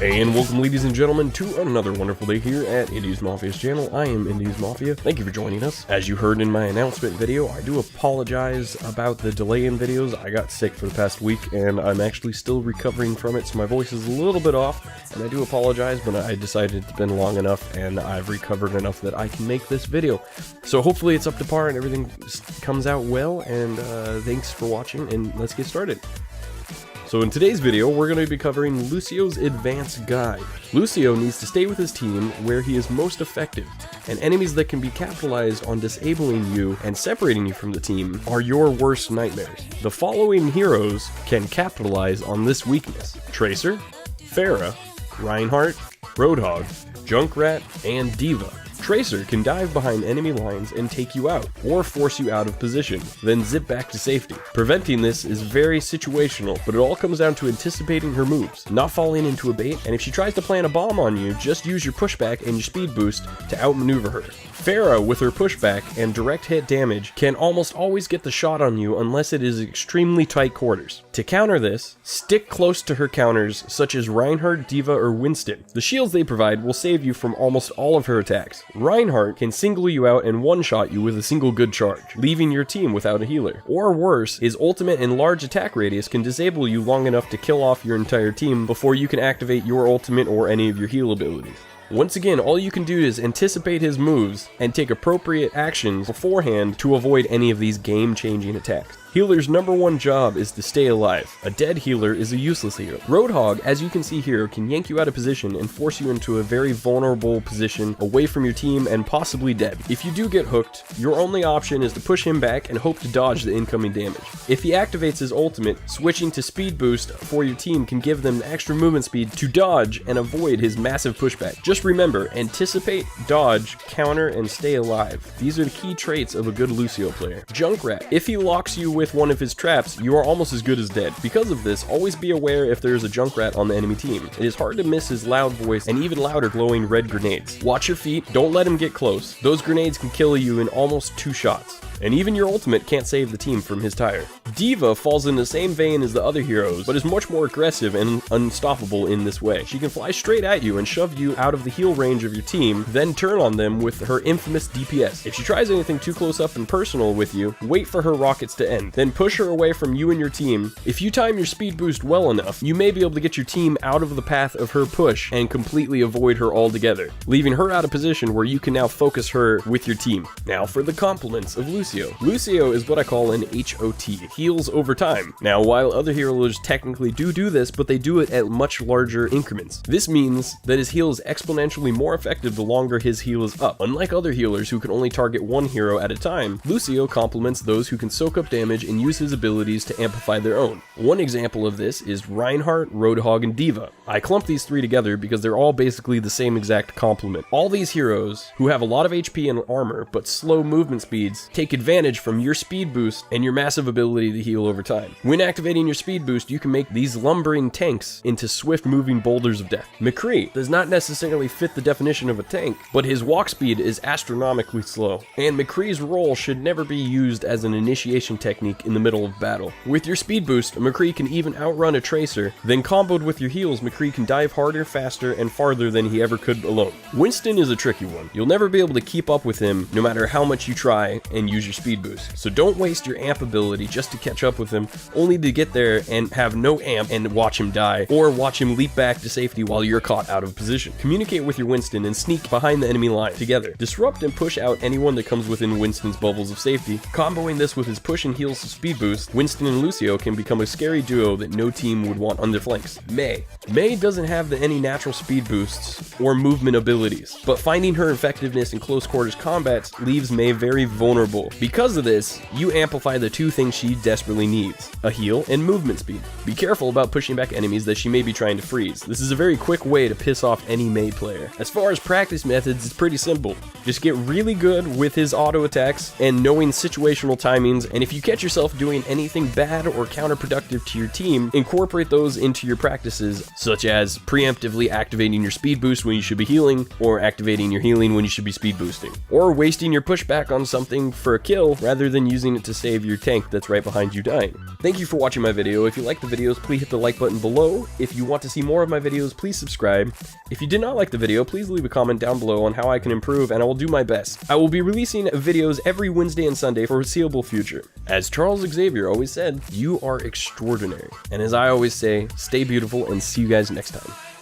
And welcome, ladies and gentlemen, to another wonderful day here at Indies Mafia's channel. I am Indies Mafia. Thank you for joining us. As you heard in my announcement video, I do apologize about the delay in videos. I got sick for the past week, and I'm actually still recovering from it, so my voice is a little bit off, and I do apologize, but I decided it's been long enough, and I've recovered enough that I can make this video. So hopefully it's up to par and everything comes out well, and thanks for watching, and let's get started. So in today's video, we're going to be covering Lucio's advanced guide. Lucio needs to stay with his team where he is most effective, and enemies that can be capitalized on disabling you and separating you from the team are your worst nightmares. The following heroes can capitalize on this weakness: Tracer, Pharah, Reinhardt, Roadhog, Junkrat, and D.Va. Tracer can dive behind enemy lines and take you out, or force you out of position, then zip back to safety. Preventing this is very situational, but it all comes down to anticipating her moves, not falling into a bait, and if she tries to plant a bomb on you, just use your pushback and your speed boost to outmaneuver her. Pharah, with her pushback and direct hit damage, can almost always get the shot on you unless it is extremely tight quarters. To counter this, stick close to her counters such as Reinhardt, D.Va, or Winston. The shields they provide will save you from almost all of her attacks. Reinhardt can single you out and one-shot you with a single good charge, leaving your team without a healer. Or worse, his ultimate and large attack radius can disable you long enough to kill off your entire team before you can activate your ultimate or any of your heal abilities. Once again, all you can do is anticipate his moves and take appropriate actions beforehand to avoid any of these game-changing attacks. Healer's #1 job is to stay alive. A dead healer is a useless healer. Roadhog, as you can see here, can yank you out of position and force you into a very vulnerable position away from your team and possibly dead. If you do get hooked, your only option is to push him back and hope to dodge the incoming damage. If he activates his ultimate, switching to speed boost for your team can give them extra movement speed to dodge and avoid his massive pushback. Just remember, anticipate, dodge, counter, and stay alive. These are the key traits of a good Lucio player. Junkrat, if he locks you with one of his traps, you are almost as good as dead. Because of this, always be aware if there is a Junkrat on the enemy team. It is hard to miss his loud voice and even louder glowing red grenades. Watch your feet, don't let him get close. Those grenades can kill you in almost 2 shots. And even your ultimate can't save the team from his tire. D.Va falls in the same vein as the other heroes, but is much more aggressive and unstoppable in this way. She can fly straight at you and shove you out of the heal range of your team, then turn on them with her infamous DPS. If she tries anything too close up and personal with you, wait for her rockets to end, then push her away from you and your team. If you time your speed boost well enough, you may be able to get your team out of the path of her push and completely avoid her altogether, leaving her out of position where you can now focus her with your team. Now for the compliments of Lucio. Lucio is what I call an HOT, heals over time. Now, while other healers technically do this, but they do it at much larger increments. This means that his heal is exponentially more effective the longer his heal is up. Unlike other healers who can only target one hero at a time, Lucio complements those who can soak up damage and use his abilities to amplify their own. One example of this is Reinhardt, Roadhog, and D.Va. I clumped these 3 together because they're all basically the same exact complement. All these heroes, who have a lot of HP and armor but slow movement speeds, take advantage from your speed boost and your massive ability to heal over time. When activating your speed boost, you can make these lumbering tanks into swift moving boulders of death. McCree does not necessarily fit the definition of a tank, but his walk speed is astronomically slow, and McCree's role should never be used as an initiation technique in the middle of battle. With your speed boost, McCree can even outrun a Tracer, then comboed with your heals, McCree can dive harder, faster, and farther than he ever could alone. Winston is a tricky one. You'll never be able to keep up with him no matter how much you try and use your speed boost. So don't waste your amp ability just to catch up with him, only to get there and have no amp and watch him die, or watch him leap back to safety while you're caught out of position. Communicate with your Winston and sneak behind the enemy line together. Disrupt and push out anyone that comes within Winston's bubbles of safety. Comboing this with his push and heals speed boost, Winston and Lucio can become a scary duo that no team would want on their flanks. Mei doesn't have any natural speed boosts or movement abilities, but finding her effectiveness in close quarters combat leaves Mei very vulnerable. Because of this, you amplify the 2 things she desperately needs: a heal and movement speed. Be careful about pushing back enemies that she may be trying to freeze. This is a very quick way to piss off any Mei player. As far as practice methods, it's pretty simple. Just get really good with his auto attacks and knowing situational timings, and if you catch yourself doing anything bad or counterproductive to your team, incorporate those into your practices, such as preemptively activating your speed boost when you should be healing, or activating your healing when you should be speed boosting, or wasting your pushback on something for a kill rather than using it to save your tank that's right behind you dying. Thank you for watching my video. If you like the videos, please hit the like button below. If you want to see more of my videos, please subscribe. If you did not like the video, please leave a comment down below on how I can improve, and I will do my best. I will be releasing videos every Wednesday and Sunday for a foreseeable future. As Charles Xavier always said, you are extraordinary. And as I always say, stay beautiful and see you guys next time.